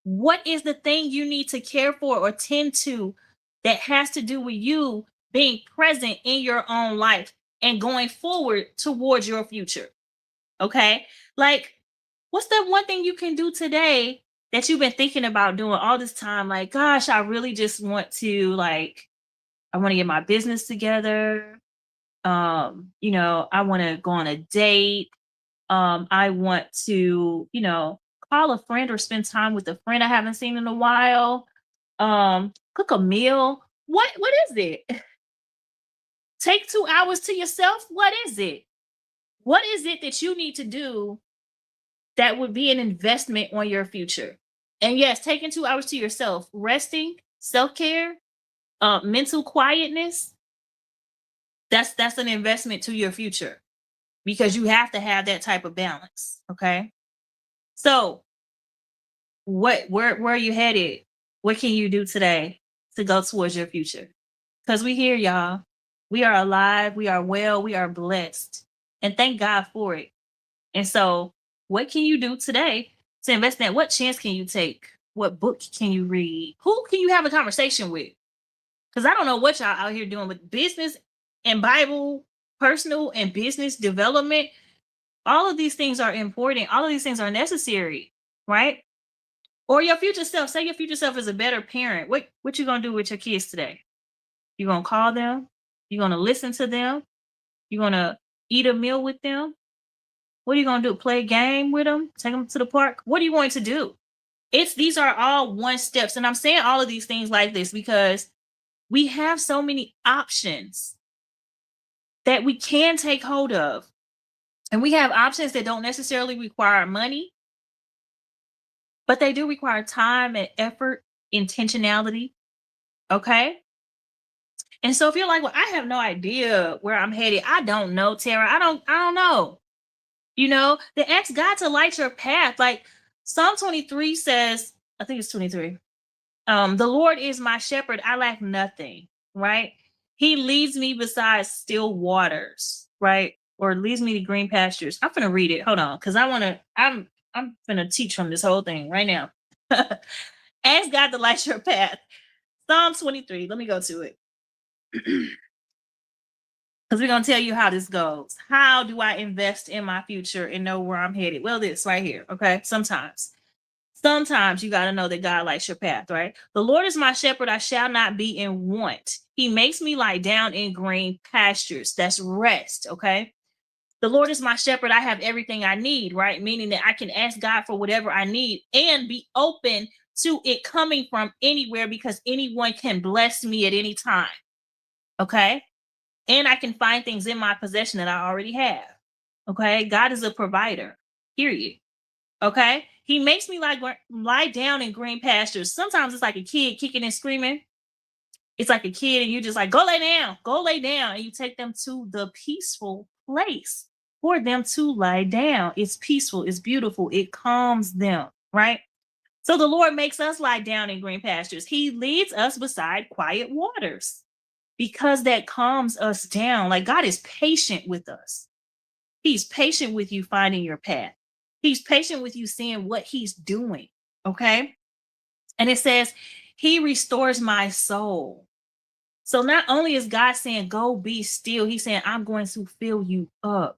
What is the thing you need to care for or tend to that has to do with you being present in your own life and going forward towards your future? Okay? Like, what's that one thing you can do today that you've been thinking about doing all this time? Like, gosh, I really just want to, like, I want to get my business together. I want to go on a date. I want to, call a friend or spend time with a friend I haven't seen in a while. Cook a meal. What is it? Take 2 hours to yourself. What is it? What is it that you need to do that would be an investment on your future? And yes, taking 2 hours to yourself, resting, self-care, mental quietness, that's an investment to your future because you have to have that type of balance. Okay. So where are you headed? What can you do today to go towards your future? Because we here, y'all. We are alive. We are well. We are blessed. And thank God for it. And so what can you do today to invest in that? What chance can you take? What book can you read? Who can you have a conversation with? Because I don't know what y'all out here doing with business and Bible, personal and business development. All of these things are important. All of these things are necessary, right? Or your future self. Say your future self is a better parent. What you gonna do with your kids today? You gonna call them? You gonna listen to them? You gonna eat a meal with them? What are you gonna do? Play a game with them? Take them to the park? What are you going to do? These are all one steps. And I'm saying all of these things like this because we have so many options. that we can take hold of. And we have options that don't necessarily require money, but they do require time and effort, intentionality. Okay. And so if you're like, well, I have no idea where I'm headed. I don't know, Tara. I don't know. Then ask God to light your path. Like Psalm 23 says, I think it's 23. The Lord is my shepherd. I lack nothing, right? He leads me beside still waters, right? Or leads me to green pastures. I'm gonna read it. Hold on, because I'm gonna teach from this whole thing right now. Ask God to light your path. Psalm 23. Let me go to it. Because we're going to tell you how this goes. How do I invest in my future and know where I'm headed? Well, this right here, okay? Sometimes you got to know that God lights your path, right? The Lord is my shepherd. I shall not be in want. He makes me lie down in green pastures. That's rest, okay? The Lord is my shepherd. I have everything I need, right? Meaning that I can ask God for whatever I need and be open to it coming from anywhere because anyone can bless me at any time, okay? And I can find things in my possession that I already have. Okay. God is a provider, period. Okay. He makes me lie down in green pastures. Sometimes it's like a kid kicking and screaming. It's like a kid and you just like, go lay down. And you take them to the peaceful place for them to lie down. It's peaceful. It's beautiful. It calms them. Right. So the Lord makes us lie down in green pastures. He leads us beside quiet waters, because that calms us down. Like God is patient with us. He's patient with you finding your path. He's patient with you seeing what he's doing. Okay. And it says, he restores my soul. So not only is God saying, go be still, he's saying, I'm going to fill you up.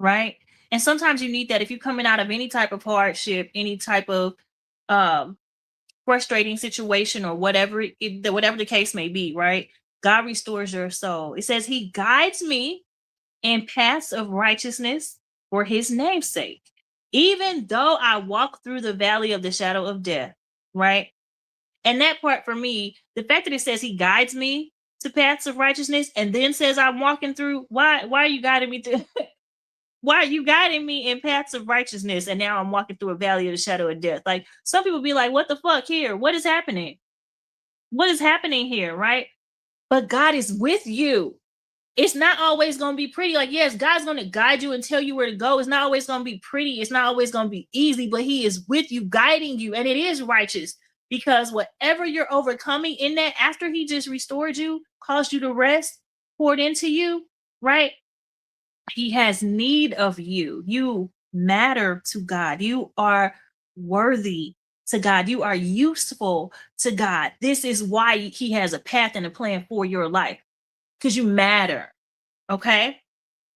Right. And sometimes you need that if you're coming out of any type of hardship, any type of frustrating situation or whatever the case may be, right? God restores your soul. It says he guides me in paths of righteousness for his name's sake. Even though I walk through the valley of the shadow of death, right? And that part for me, the fact that it says he guides me to paths of righteousness and then says I'm walking through, why are you guiding me to why are you guiding me in paths of righteousness and now I'm walking through a valley of the shadow of death? Like some people be like, what the fuck here? What is happening? What is happening here, right? But God is with you. It's not always going to be pretty. Like, yes, God's going to guide you and tell you where to go. It's not always going to be pretty. It's not always going to be easy, but he is with you, guiding you. And it is righteous because whatever you're overcoming in that, after he just restored you, caused you to rest, poured into you, right? He has need of you. You matter to God. You are worthy to God. You are useful to God. This is why he has a path and a plan for your life, because you matter. Okay.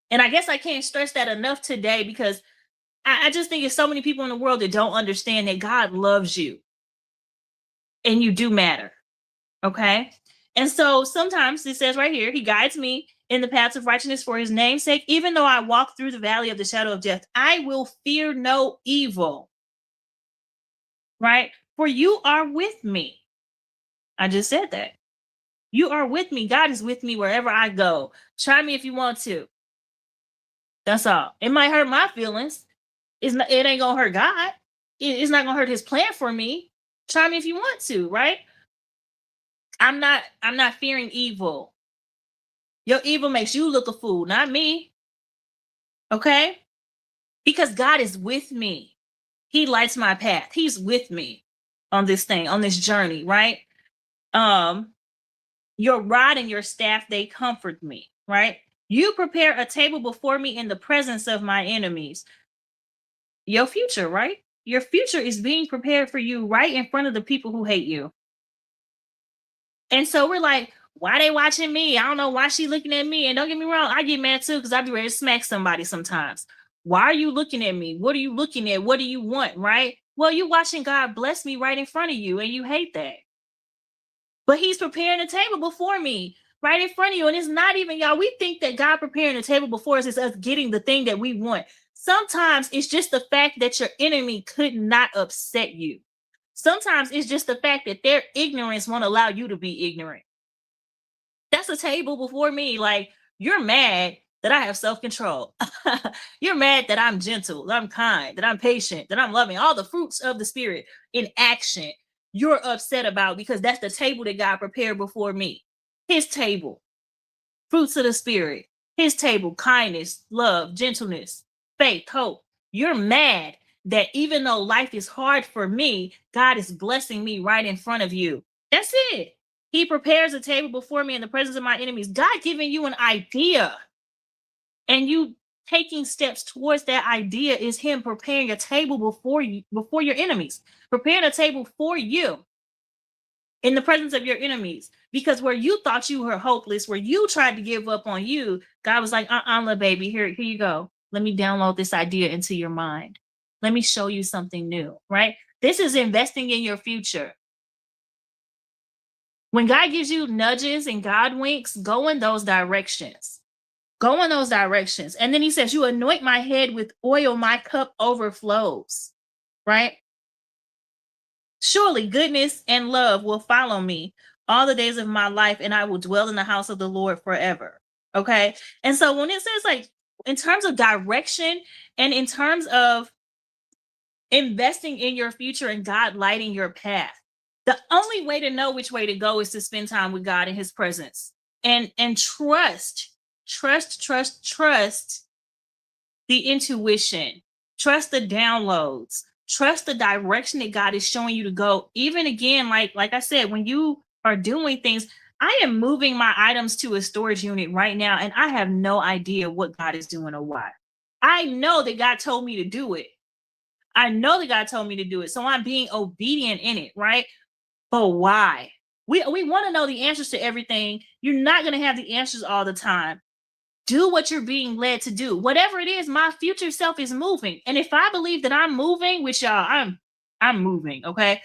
And I guess I can't stress that enough today because I just think there's so many people in the world that don't understand that God loves you and you do matter. Okay. And so sometimes it says right here, he guides me in the paths of righteousness for his name's sake. Even though I walk through the valley of the shadow of death, I will fear no evil. Right? For you are with me. I just said that. You are with me. God is with me wherever I go. Try me if you want to. That's all. It might hurt my feelings. It ain't gonna hurt God. It's not gonna hurt his plan for me. Try me if you want to, right? I'm not fearing evil. Your evil makes you look a fool, not me. Okay? Because God is with me. He lights my path. He's with me on this thing, on this journey, right? Your rod and your staff, they comfort me, right? You prepare a table before me in the presence of my enemies. Your future, right? Your future is being prepared for you right in front of the people who hate you. And so we're like, why they watching me? I don't know why she looking at me. And don't get me wrong, I get mad too because I be ready to smack somebody sometimes. Why are you looking at me? What are you looking at? What do you want, right? Well, you watching God bless me right in front of you and you hate that. But he's preparing a table before me right in front of you. And it's not even, y'all, we think that God preparing a table before us is us getting the thing that we want. Sometimes it's just the fact that your enemy could not upset you. Sometimes it's just the fact that their ignorance won't allow you to be ignorant. That's a table before me. Like You're mad that I have self-control. You're mad that I'm gentle, that I'm kind, that I'm patient, that I'm loving. All the fruits of the spirit in action, you're upset about because that's the table that God prepared before me. His table, fruits of the spirit, his table, kindness, love, gentleness, faith, hope. You're mad that even though life is hard for me, God is blessing me right in front of you. That's it. He prepares a table before me in the presence of my enemies. God giving you an idea and you taking steps towards that idea is him preparing a table before you, before your enemies, preparing a table for you in the presence of your enemies. Because where you thought you were hopeless, where you tried to give up on you, God was like, little baby, here you go. Let me download this idea into your mind. Let me show you something new, right? This is investing in your future. When God gives you nudges and God winks, go in those directions. Go in those directions. And then he says, you anoint my head with oil, my cup overflows, right? Surely goodness and love will follow me all the days of my life, and I will dwell in the house of the Lord forever. Okay. And so when it says, like, in terms of direction and in terms of investing in your future and God lighting your path, the only way to know which way to go is to spend time with God in his presence and trust the intuition, trust the downloads, trust the direction that God is showing you to go. Even again, like I said, when you are doing things, I am moving my items to a storage unit right now, and I have no idea what God is doing or why. I know that God told me to do it. I know that God told me to do it. So I'm being obedient in it, right? But why? We want to know the answers to everything. You're not going to have the answers all the time. Do what you're being led to do. Whatever it is, my future self is moving. And if I believe that I'm moving, which y'all, I'm moving, okay?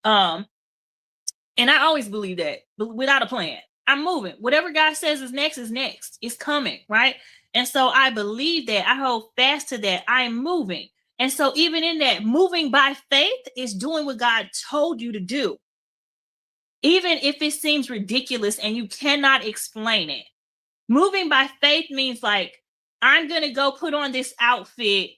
And I always believe that, but without a plan. I'm moving. Whatever God says is next. It's coming, right? And so I believe that. I hold fast to that. I'm moving. And so even in that, moving by faith is doing what God told you to do. Even if it seems ridiculous and you cannot explain it. Moving by faith means, like, I'm going to go put on this outfit.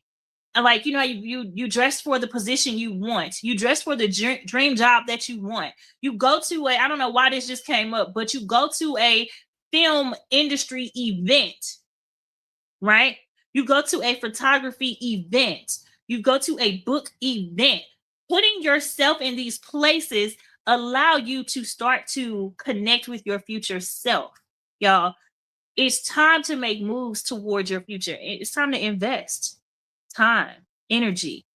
Like, you know, you dress for the position you want. You dress for the dream job that you want. You go to I don't know why this just came up, but you go to a film industry event, right? You go to a photography event. You go to a book event. Putting yourself in these places allow you to start to connect with your future self, y'all. It's time to make moves towards your future. It's time to invest time, energy,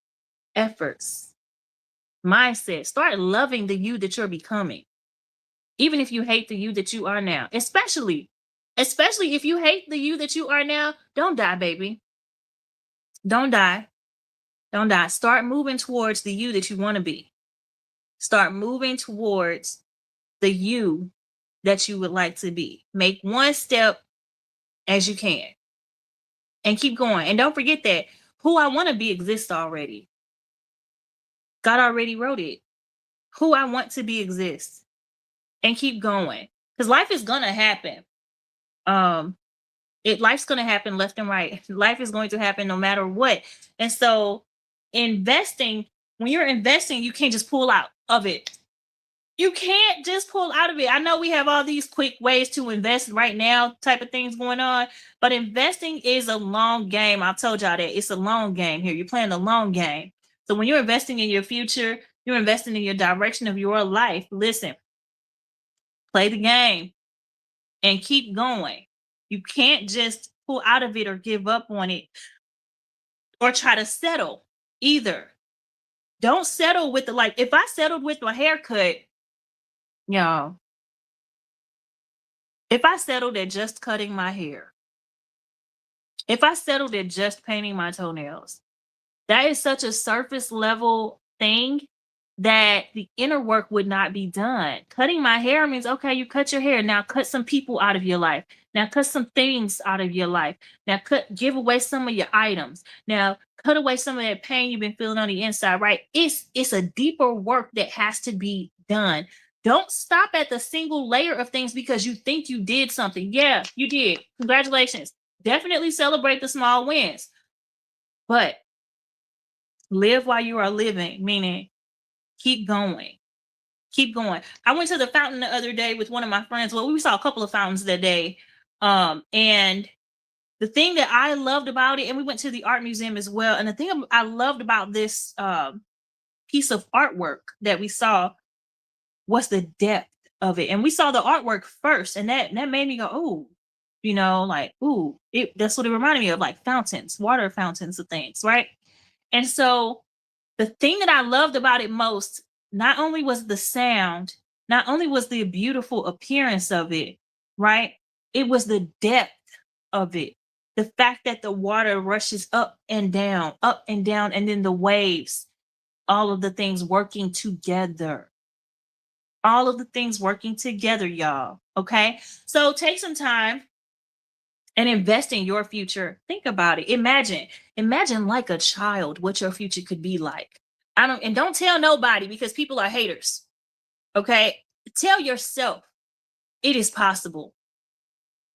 efforts, mindset. Start loving the you that you're becoming. Even if you hate the you that you are now, especially if you hate the you that you are now, don't die, baby. Don't die. Don't die. Start moving towards the you that you want to be. Start moving towards the you that you would like to be. Make one step as you can and keep going. And don't forget that who I want to be exists already. God already wrote it. Who I want to be exists, and keep going, because life is gonna happen. Life's gonna happen left and right. Life is going to happen no matter what. And so investing, when you're investing, you can't just pull out of it. You can't just pull out of it. I know we have all these quick ways to invest right now, type of things going on, but investing is a long game. I told y'all that it's a long game here. You're playing the long game. So when you're investing in your future, you're investing in your direction of your life. Listen, play the game and keep going. You can't just pull out of it or give up on it or try to settle either. Don't settle with if I settled with my haircut, y'all, if I settled at just cutting my hair, if I settled at just painting my toenails, that is such a surface level thing that the inner work would not be done. Cutting my hair means, okay, you cut your hair. Now cut some people out of your life. Now cut some things out of your life. Now give away some of your items. Now cut away some of that pain you've been feeling on the inside, right? It's a deeper work that has to be done. Don't stop at the single layer of things because you think you did something. Yeah, you did. Congratulations. Definitely celebrate the small wins. But live while you are living, meaning keep going. Keep going. I went to the fountain the other day with one of my friends. Well, we saw a couple of fountains that day. And the thing that I loved about it, and we went to the art museum as well. And the thing I loved about this piece of artwork that we saw was the depth of it. And we saw the artwork first, and that made me go, oh, like, ooh, that's what it reminded me of, like fountains, water fountains of things, right? And so the thing that I loved about it most, not only was the sound, not only was the beautiful appearance of it, right? It was the depth of it. The fact that the water rushes up and down, and then the waves, all of the things working together. All of the things working together, y'all. Okay. So take some time and invest in your future. Think about it. Imagine like a child what your future could be like. Don't tell nobody because people are haters. Okay. Tell yourself it is possible.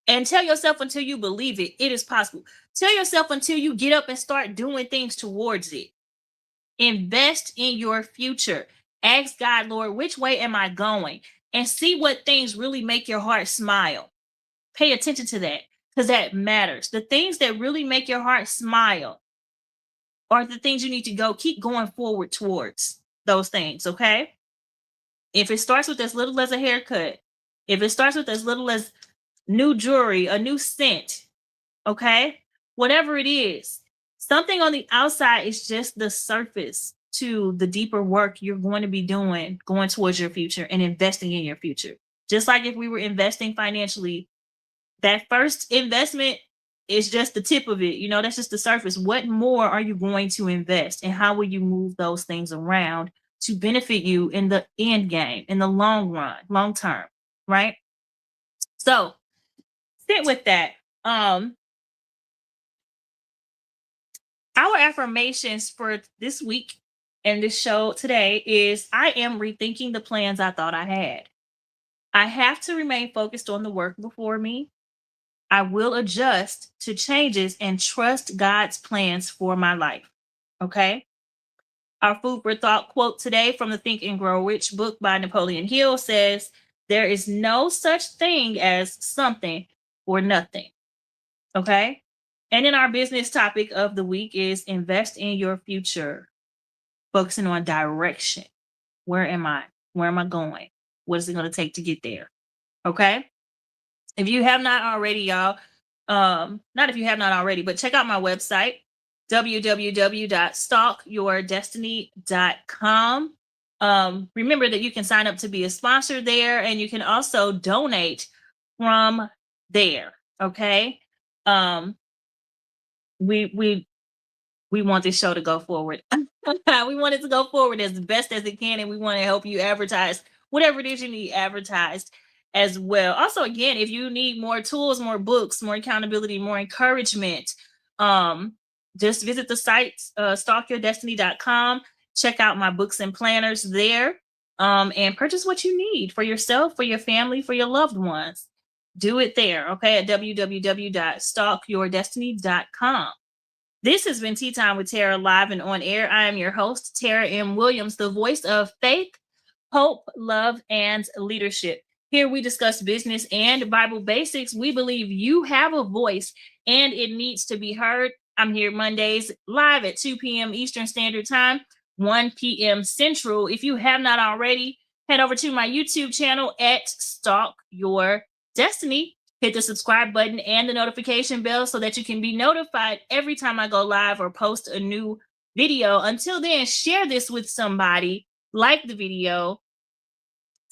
And tell yourself until you believe it, it is possible. Tell yourself until you get up and start doing things towards it. Invest in your future. Ask God, Lord, which way am I going? And see what things really make your heart smile. Pay attention to that because that matters. The things that really make your heart smile are the things you need to keep going forward towards those things, okay? If it starts with as little as a haircut, if it starts with as little as new jewelry, a new scent, okay? Whatever it is, something on the outside is just the surface to the deeper work you're going to be doing, going towards your future and investing in your future. Just like if we were investing financially, that first investment is just the tip of it. That's just the surface. What more are you going to invest, and how will you move those things around to benefit you in the end game, in the long run, long term, right? So sit with that. Our affirmations for this week and this show today is, I am rethinking the plans I thought I had. I have to remain focused on the work before me. I will adjust to changes and trust God's plans for my life. Okay. Our food for thought quote today from the Think and Grow Rich book by Napoleon Hill says, there is no such thing as something or nothing. Okay. And then our business topic of the week is invest in your future, focusing on direction. Where am I? Where am I going? What is it going to take to get there? Okay. If you have not already, y'all, not if you have not already, but check out my website, www.stalkyourdestiny.com. Remember that you can sign up to be a sponsor there, and you can also donate from there. Okay. We want this show to go forward. We want it to go forward as best as it can, and we want to help you advertise whatever it is you need advertised as well. Also, again, if you need more tools, more books, more accountability, more encouragement, just visit the site, stalkyourdestiny.com. Check out my books and planners there, and purchase what you need for yourself, for your family, for your loved ones. Do it there, okay, at www.stalkyourdestiny.com. This has been Tea Time with Tara, live and on air. I am your host, Tara M. Williams, the voice of faith, hope, love, and leadership. Here we discuss business and Bible basics. We believe you have a voice and it needs to be heard. I'm here Mondays live at 2 p.m. Eastern Standard Time, 1 p.m. Central. If you have not already, head over to my YouTube channel at Stalk Your Destiny. Hit the subscribe button and the notification bell so that you can be notified every time I go live or post a new video. Until then, share this with somebody, like the video,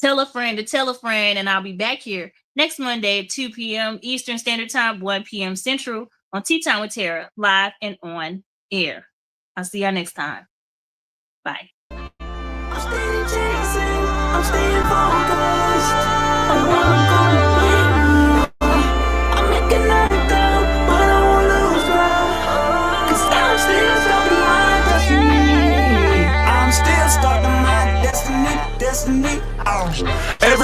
tell a friend to tell a friend, and I'll be back here next Monday at 2 p.m. Eastern Standard Time, 1 p.m. Central on Tea Time with Tara, live and on air. I'll see y'all next time. Bye. I'm staying chasing, I'm staying focused on what I'm gonna be. I'm making that down, but I won't lose ground, 'cause I'm still stuck in my destiny. I'm still stuck in my destiny.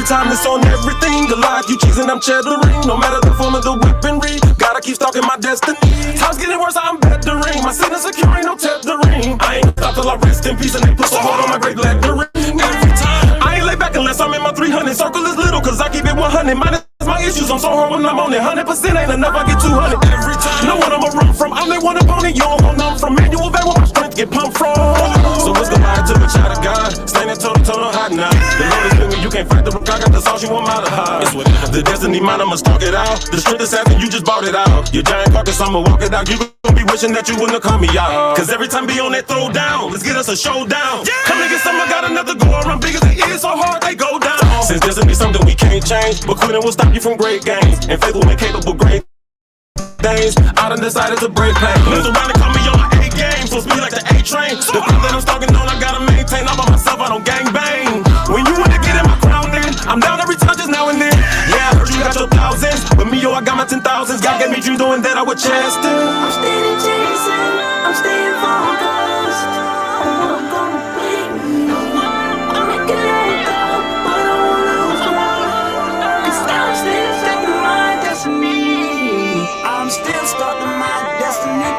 Every time it's on everything, the life you choosing, I'm cheddaring. No matter the form of the weaponry, gotta keep stalking my destiny. Time's getting worse, I'm bettering. My sin is secure, ain't no tethering. I ain't stop till I rest in peace and they put so hard on my great lettering. Every time, I ain't lay back unless I'm in my 300. Circle is little, cause I keep it 100. Minus my issues, I'm so hard when I'm on it. 100% ain't enough, I get 200. Every time, know what I'ma run from. I'm that one opponent, you don't want none from. Manual vet where my strength get pumped from. So what's the lie to a child of God? Standing toe to toe, no hot now. The Lord is with me, you can't fight the rook. I got the sauce, you want my to hide. The destiny mine, I'ma stalk it out. The strength assassin, you just bought it out. Your giant carcass, I'ma walk it out. You gon' be wishing that you wouldn't have called me out. Cause every time be on that throw down, let's get us a showdown. Come and get some, I got another go around. Big as they is, so hard they go down. Since destiny something we can't change, but quitting will stop you from great gains. And faith will make capable great things. I done decided to break pain. Lives around and call me on my A game, so it's me like the A train. The thing that I'm stalking on, I gotta maintain. I'm by myself, I don't gang bang. When you want to get in my crown, then I'm down every time, just now and then. Yeah, I heard you got your thousands, but me, yo, I got my 10,000s. God gave me dreams doing that, I would chest it. I'm steady chasing, I'm staying focused on what I'm gonna be. I'm making it go, but I won't lose my, cause I'm still stuck in my destiny. I'm still stuck in my destiny.